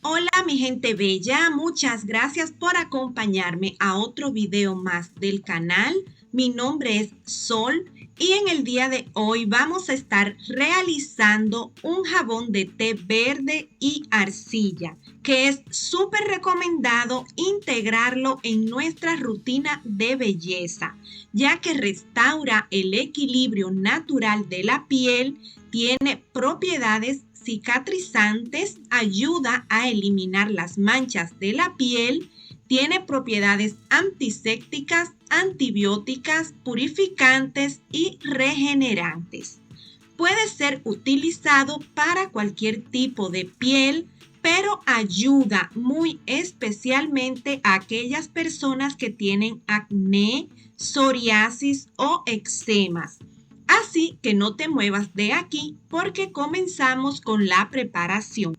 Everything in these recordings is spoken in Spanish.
Hola mi gente bella, muchas gracias por acompañarme a otro video más del canal. Mi nombre es Sol y en el día de hoy vamos a estar realizando un jabón de té verde y arcilla, que es súper recomendado integrarlo en nuestra rutina de belleza, ya que restaura el equilibrio natural de la piel, tiene propiedades cicatrizantes, ayuda a eliminar las manchas de la piel, tiene propiedades antisépticas, antibióticas, purificantes y regenerantes. Puede ser utilizado para cualquier tipo de piel, pero ayuda muy especialmente a aquellas personas que tienen acné, psoriasis o eczemas. Así que no te muevas de aquí porque comenzamos con la preparación.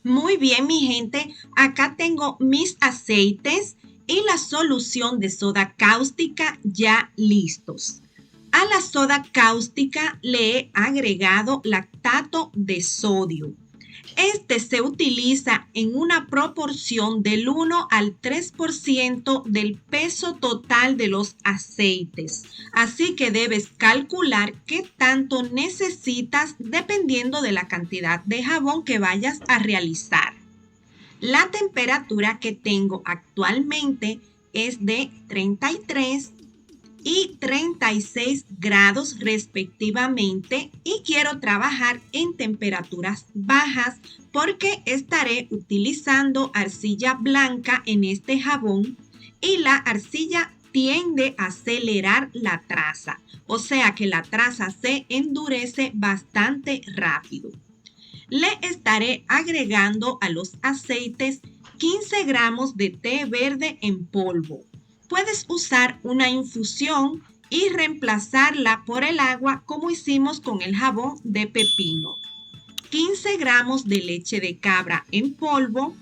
Muy bien, mi gente, acá tengo mis aceites y la solución de soda cáustica ya listos. A la soda cáustica le he agregado lactato de sodio. Este se utiliza en una proporción del 1 al 3% del peso total de los aceites. Así que debes calcular qué tanto necesitas dependiendo de la cantidad de jabón que vayas a realizar. La temperatura que tengo actualmente es de 33 y 36 grados respectivamente y quiero trabajar en temperaturas bajas porque estaré utilizando arcilla blanca en este jabón y la arcilla tiende a acelerar la traza, o sea que la traza se endurece bastante rápido. Le estaré agregando a los aceites 15 gramos de té verde en polvo. Puedes usar una infusión y reemplazarla por el agua como hicimos con el jabón de pepino. 15 gramos de leche de cabra en polvo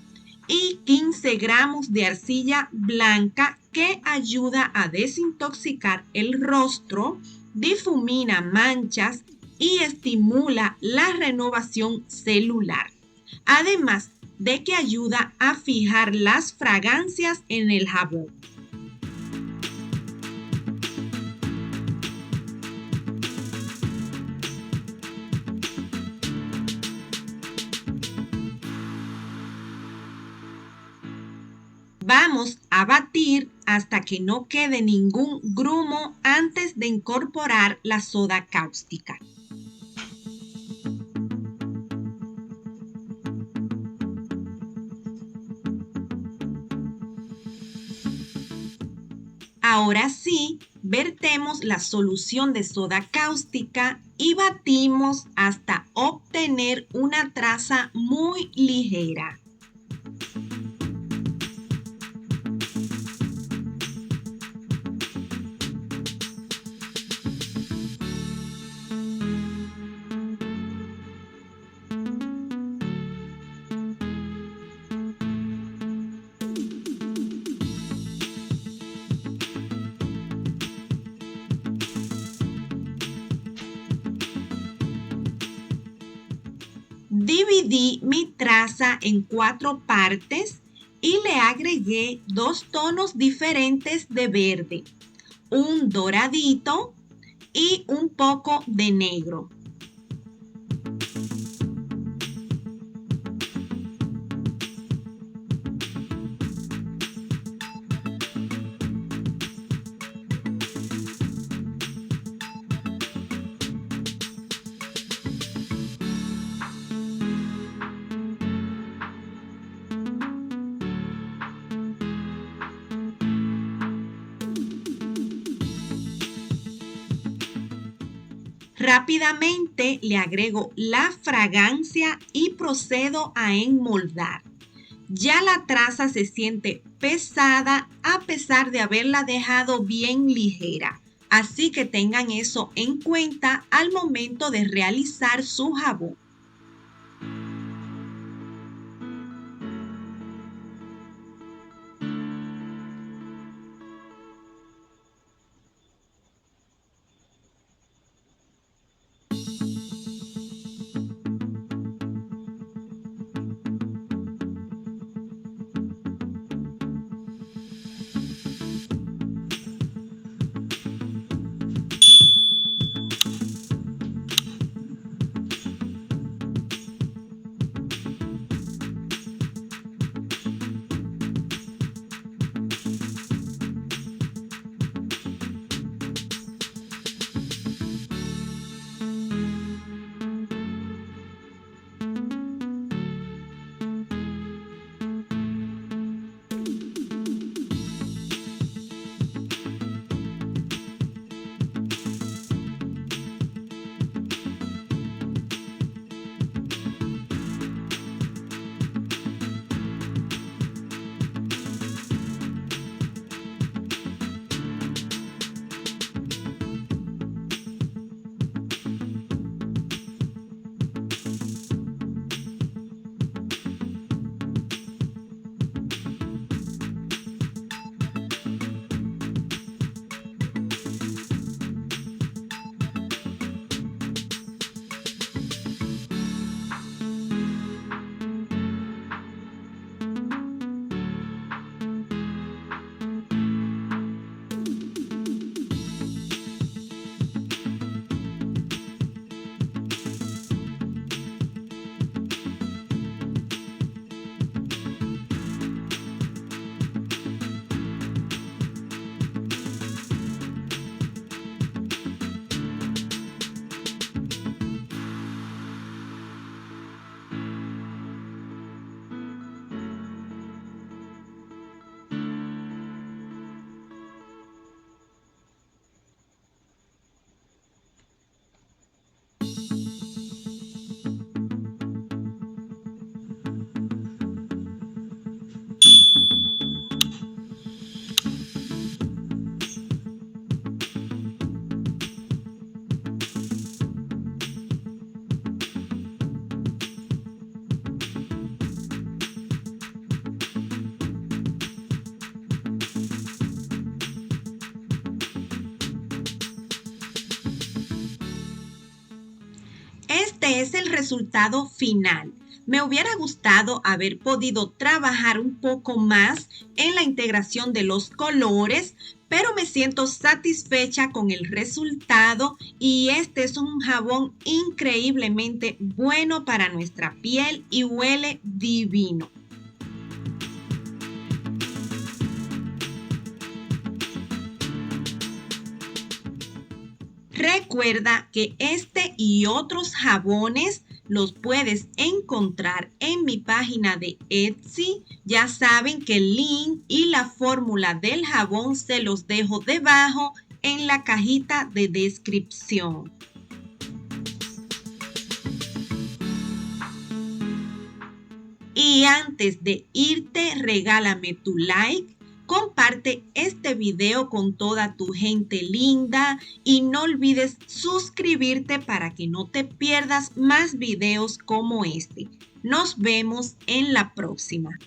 y 15 gramos de arcilla blanca que ayuda a desintoxicar el rostro, difumina manchas y estimula la renovación celular. Además de que ayuda a fijar las fragancias en el jabón. Vamos a batir hasta que no quede ningún grumo antes de incorporar la soda cáustica. Ahora sí, vertemos la solución de soda cáustica y batimos hasta obtener una traza muy ligera. Dividí mi traza en 4 partes y le agregué 2 tonos diferentes de verde, un doradito y un poco de negro. Rápidamente le agrego la fragancia y procedo a enmoldar. Ya la traza se siente pesada a pesar de haberla dejado bien ligera. Así que tengan eso en cuenta al momento de realizar su jabón. el resultado final. Me hubiera gustado haber podido trabajar un poco más en la integración de los colores, pero me siento satisfecha con el resultado y este es un jabón increíblemente bueno para nuestra piel y huele divino. Recuerda que este y otros jabones los puedes encontrar en mi página de Etsy. Ya saben que el link y la fórmula del jabón se los dejo debajo en la cajita de descripción. Y antes de irte, regálame tu like, comparte este video con toda tu gente linda y no olvides suscribirte para que no te pierdas más videos como este. Nos vemos en la próxima.